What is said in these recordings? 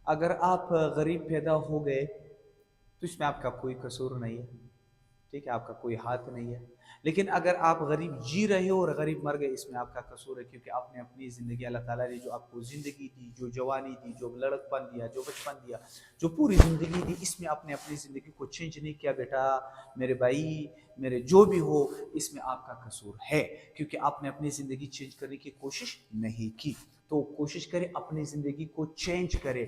اگر آپ غریب پیدا ہو گئے تو اس میں آپ کا کوئی قصور نہیں ہے، ٹھیک ہے، آپ کا کوئی ہاتھ نہیں ہے۔ لیکن اگر آپ غریب جی رہے ہو اور غریب مر گئے، اس میں آپ کا قصور ہے، کیونکہ آپ نے اپنی زندگی، اللہ تعالیٰ نے جو آپ کو زندگی دی، جو جوانی دی، جو لڑکپن دیا، جو بچپن دیا، جو پوری زندگی دی، اس میں آپ نے اپنی زندگی کو چینج نہیں کیا بیٹا، میرے بھائی، میرے جو بھی ہو، اس میں آپ کا قصور ہے، کیونکہ آپ نے اپنی زندگی چینج کرنے کی کوشش نہیں کی۔ تو کوشش کرے اپنی زندگی کو چینج کرے۔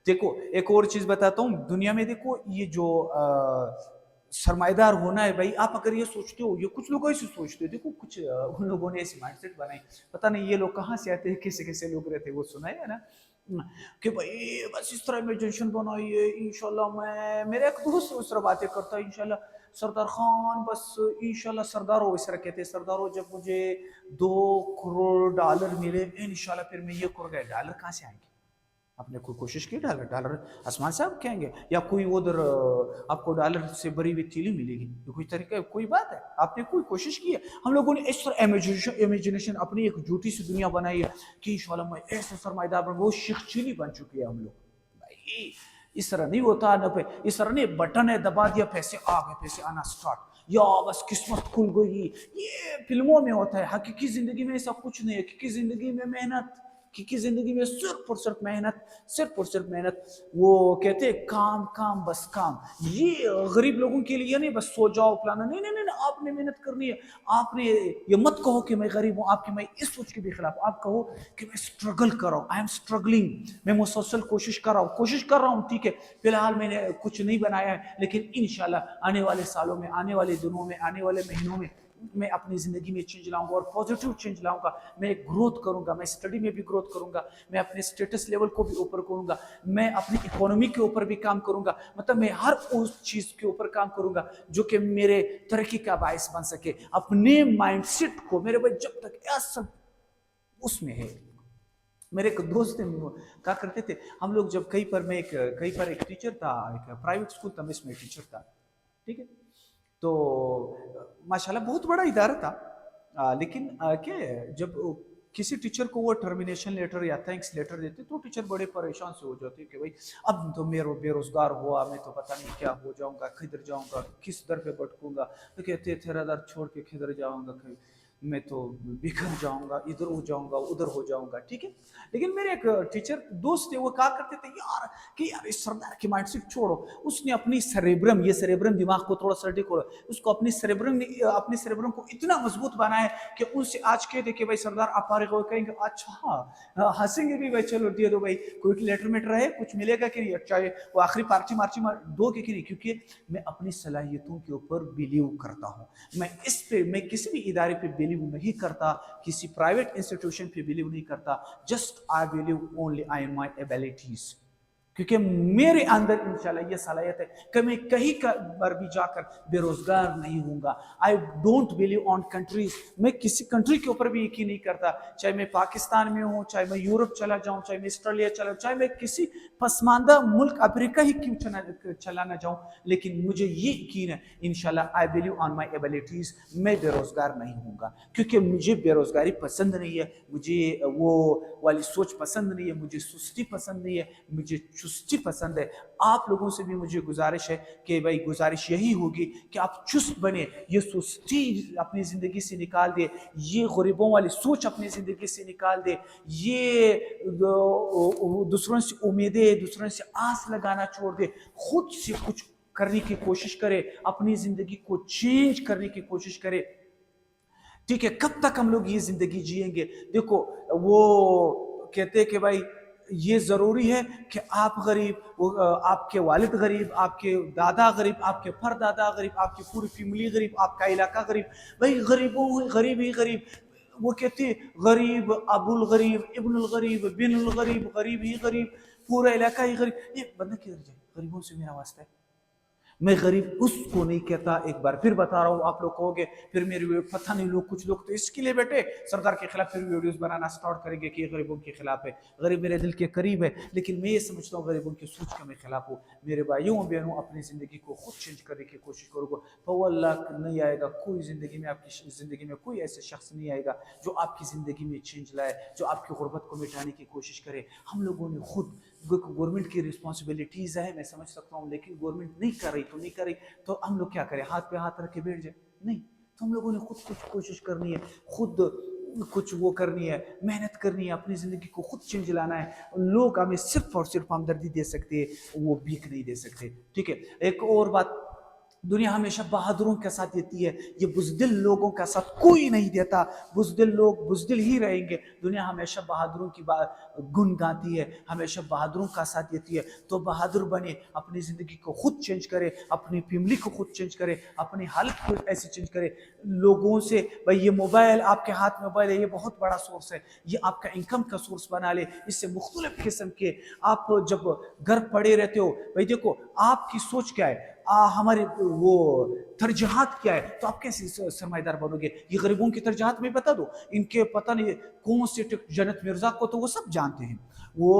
دیکھو ایک اور چیز بتاتا ہوں، دنیا میں دیکھو یہ جو سرمایہ دار ہونا ہے بھائی، آپ اگر یہ سوچتے ہو، یہ کچھ لوگ ایسے سوچتے ہو، دیکھو کچھ ان لوگوں نے ایسی مائنڈ سیٹ بنائی، پتہ نہیں یہ لوگ کہاں سے آتے ہیں، کیسے کیسے لوگ رہتے ہیں، وہ سنا ہے نا کہ بھائی بس اس طرح امیجنیشن بنائیے، انشاءاللہ میں، میرے ایک دوست اس طرح باتیں کرتا ہے، انشاءاللہ سردار خان بس انشاءاللہ سردارو، اس طرح کہتے ہیں سردارو، جب مجھے 2 کروڑ ڈالر ملے انشاءاللہ پھر میں یہ کروں گا۔ ڈالر کہاں سے آئیں گے؟ آپ نے کوئی کوشش کی؟ ڈالر آسمان سے آپ کہیں گے، یا کوئی ادھر آپ کو ڈالر سے بری ہوئی تیلی ملے گی؟ یہ کوئی طریقہ ہے؟ کوئی بات ہے؟ آپ نے کوئی کوشش کی ہے؟ ہم لوگوں نے اس طرح امیجنیشن اپنی ایک جھوٹی سی دنیا بنائی ہے کہ انشاءاللہ میں ایسے سرمایہ دار بن، وہ شیخ چینی بن چکے ہیں ہم لوگ۔ بھائی اس طرح نہیں ہوتا، نہ اس طرح نہیں بٹن ہے دبا دیا پیسے آ گئے، پیسے آنا سٹارٹ، یا بس قسمت کھل گئی۔ یہ فلموں میں ہوتا ہے، حقیقی زندگی میں ایسا کچھ نہیں ہے۔ حقیقی زندگی میں محنت، کی زندگی میں صرف اور صرف محنت، صرف اور صرف محنت۔ وہ کہتے ہیں کام کام بس کام۔ یہ غریب لوگوں کے لیے نہیں بس سو جاؤ پلانا، نہیں نہیں نہیں، آپ نے محنت کرنی ہے۔ آپ نے یہ مت کہو کہ میں غریب ہوں، آپ کی میں اس سوچ کے بھی خلاف، آپ کہو کہ میں اسٹرگل کر رہا ہوں، آئی ایم اسٹرگلنگ، میں مسلسل کوشش کر رہا ہوں، ٹھیک ہے، فی الحال میں نے کچھ نہیں بنایا ہے، لیکن انشاءاللہ آنے والے سالوں میں، آنے والے دنوں میں، آنے والے مہینوں میں میں اپنی زندگی میں چینج لاؤں گا، اور پازیٹیو چینج لاؤں گا۔ میں گروتھ کروں گا، میں اسٹڈی میں بھی گروتھ کروں گا، میں اپنے اسٹیٹس لیول کو بھی اوپر کروں گا، میں اپنی اکانومی کے اوپر بھی کام کروں گا، مطلب میں ہر اس چیز کے اوپر کام کروں گا جو کہ میرے ترقی کا باعث بن سکے۔ اپنے مائنڈ سیٹ کو، میرے بھائی، جب تک ایسا اس میں ہے۔ میرے ایک دوست نے کہا کرتے تھے، ہم لوگ جب کہیں پر ایک ٹیچر تھا، ایک پرائیویٹ اسکول تھا، اس میں ٹیچر تھا، ٹھیک ہے، تو ماشاءاللہ بہت بڑا ادارہ تھا، لیکن کیا ہے، جب کسی ٹیچر کو وہ ٹرمینیشن لیٹر یا تھینکس لیٹر دیتے تو ٹیچر بڑے پریشان سے ہو جاتے کہ بھائی اب تو میرا بے روزگار ہوا، میں تو پتہ نہیں کیا ہو جاؤں گا، کدھر جاؤں گا، کس در پہ بھٹکوں گا۔ تو کہتے تیرا در چھوڑ کے کدھر جاؤں گا، میں تو بکھر جاؤں گا، ادھر ہو جاؤں گا، ادھر ہو جاؤں گا، ٹھیک ہے۔ لیکن میرے ایک ٹیچر دوست تھے، وہ کہا کرتے تھے یار کہ یار اس سردار کی مائنڈ سیٹ چھوڑو۔ اس نے اپنی سریبرم، یہ سریبرم دماغ کو تھوڑا سا ڈیکھو، اس کو اپنی سریبرم کو اتنا مضبوط بنایا کہ ان سے آج کہہ دے کہ بھائی سردار آپ فارغ ہو، کہیں گے اچھا، ہنسیں گے بھی، بھائی چلو دے دو بھائی، کوئی لیٹر میٹر ہے، کچھ ملے گا کہ نہیں، چاہے وہ آخری پارچی مارچی دو کہ نہیں، کیونکہ میں اپنی صلاحیتوں کے اوپر بلیو کرتا ہوں۔ میں اس پہ، میں کسی بھی ادارے پہ بلیو نہیں کرتا، کسی پرائیویٹ انسٹیٹیوشن پہ بلیو نہیں کرتا، just I believe only I my abilities, کیونکہ میرے اندر انشاءاللہ یہ صلاحیت ہے کہ میں کہیں پر بھی جا کر بے روزگار نہیں ہوں گا۔ I don't believe on countries, میں کسی کنٹری کے اوپر بھی یقین نہیں کرتا، چاہے میں پاکستان میں ہوں، چاہے میں یورپ چلا جاؤں، چاہے میں آسٹریلیا چلا جاؤں، چاہے میں کسی پسماندہ ملک افریقہ ہی کیوں چلا نہ جاؤں، لیکن مجھے یہ یقین ہے انشاءاللہ I believe on my abilities, میں بے روزگار نہیں ہوں گا، کیونکہ مجھے بے روزگاری پسند نہیں ہے، مجھے وہ والی سوچ پسند نہیں ہے، مجھے سستی پسند نہیں ہے، مجھے چستی پسند ہے۔ آپ لوگوں سے بھی مجھے گزارش ہے کہ بھائی گزارش یہی ہوگی کہ آپ چست بنے، یہ سستی اپنی زندگی سے نکال دے، یہ غریبوں والی سوچ اپنی زندگی سے نکال دے، یہ دوسروں سے امیدیں، دوسروں سے آس لگانا چھوڑ دے، خود سے کچھ کرنے کی کوشش کرے، اپنی زندگی کو چینج کرنے کی کوشش کرے، ٹھیک ہے۔ کب تک ہم لوگ یہ زندگی جئیں گے؟ دیکھو وہ کہتے ہیں کہ بھائی یہ ضروری ہے کہ آپ غریب، آپ کے والد غریب، آپ کے دادا غریب، آپ کے پردادا غریب، آپ کی پوری فیملی غریب، آپ کا علاقہ غریب، بھائی غریبوں غریب ہی غریب۔ وہ کہتے ہیں غریب ابو الغریب، ابن الغریب، بن الغریب، غریب ہی غریب، پورا علاقہ ہی غریب۔ یہ بندہ کدھر جائے؟ غریبوں سے میرا واسطہ ہے، میں غریب اس کو نہیں کہتا۔ ایک بار پھر بتا رہا ہوں، آپ لوگ کہو گے پھر میری پتہ نہیں، لوگ کچھ لوگ تو اس کے لیے بیٹھے سردار کے خلاف پھر ویڈیوز بنانا سٹارٹ کریں گے کہ یہ غریبوں کے خلاف ہے۔ غریب میرے دل کے قریب ہے، لیکن میں یہ سمجھتا ہوں غریبوں کی سوچ کا میں خلاف ہوں۔ میرے بھائیوں اور بہنوں، اپنی زندگی کو خود چینج کرنے کی کوشش کرو گے تو اللہ نہیں آئے گا کوئی زندگی میں، آپ کی زندگی میں کوئی ایسے شخص نہیں آئے گا جو آپ کی زندگی میں چینج لائے، جو آپ کی غربت کو مٹانے کی کوشش کرے۔ ہم لوگوں نے خود گورنمنٹ کی رسپانسبلٹیز ہے، میں سمجھ سکتا ہوں، لیکن گورنمنٹ نہیں کر رہی تو ہم لوگ کیا کریں؟ ہاتھ پہ ہاتھ رکھ کے بیٹھ جائیں؟ نہیں، تو ہم لوگوں نے خود کچھ کوشش کرنی ہے، خود کچھ وہ کرنی ہے، محنت کرنی ہے، اپنی زندگی کو خود چینج لانا ہے۔ لوگ ہمیں صرف اور صرف ہمدردی دے سکتے ہیں، وہ بھیک نہیں دے سکتے، ٹھیک ہے؟ ایک اور بات، دنیا ہمیشہ بہادروں کے ساتھ دیتی ہے، یہ بزدل لوگوں کا ساتھ کوئی نہیں دیتا۔ بزدل لوگ بزدل ہی رہیں گے، دنیا ہمیشہ بہادروں کی گن گاتی ہے، ہمیشہ بہادروں کا ساتھ دیتی ہے۔ تو بہادر بنے، اپنی زندگی کو خود چینج کرے، اپنی فیملی کو خود چینج کرے، اپنی حالت کو ایسے چینج کرے۔ لوگوں سے بھائی، یہ موبائل آپ کے ہاتھ میں موبائل ہے، یہ بہت بڑا سورس ہے، یہ آپ کا انکم کا سورس بنا لے۔ اس سے مختلف قسم کے آپ جب گھر پڑے رہتے ہو، بھائی دیکھو آپ کی سوچ کیا ہے، ہمارے وہ ترجیحات کیا ہے، تو آپ کیسے سرمایہ دار بنو گے؟ یہ غریبوں کی ترجیحات میں بتا دو، ان کے پتہ نہیں کون سے جنت مرزا کو تو وہ سب جانتے ہیں، وہ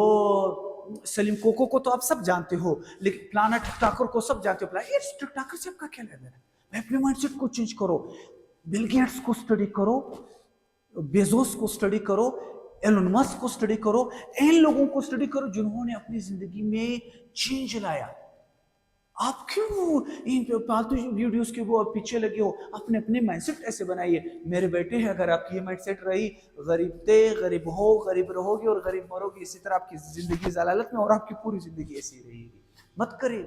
سلیم کوکو کو تو آپ سب جانتے ہو، لیکن فلانا ٹک ٹاکر کو سب جانتے ہو۔ یہ ٹک ٹاکر سے آپ کا کیا لینا ہے؟ اپنے مائنڈ سیٹ کو چینج کرو، بل گیٹس کو اسٹڈی کرو، بیزوس کو اسٹڈی کرو، ایلن مسک کو اسٹڈی کرو، ان لوگوں کو اسٹڈی کرو جنہوں نے اپنی زندگی میں چینج لایا۔ آپ کیوں ان فالتو ویڈیوز کے وہ پیچھے لگے ہو؟ اپنے مائنڈ سیٹ ایسے بنائیے۔ میرے بیٹے ہیں، اگر آپ کی یہ مائنڈ سیٹ رہی، غریب تھے، غریب ہو، غریب رہو گے اور غریب مرو گے، اسی طرح آپ کی زندگی ضلالت میں اور آپ کی پوری زندگی ایسی رہے گی۔ مت کرے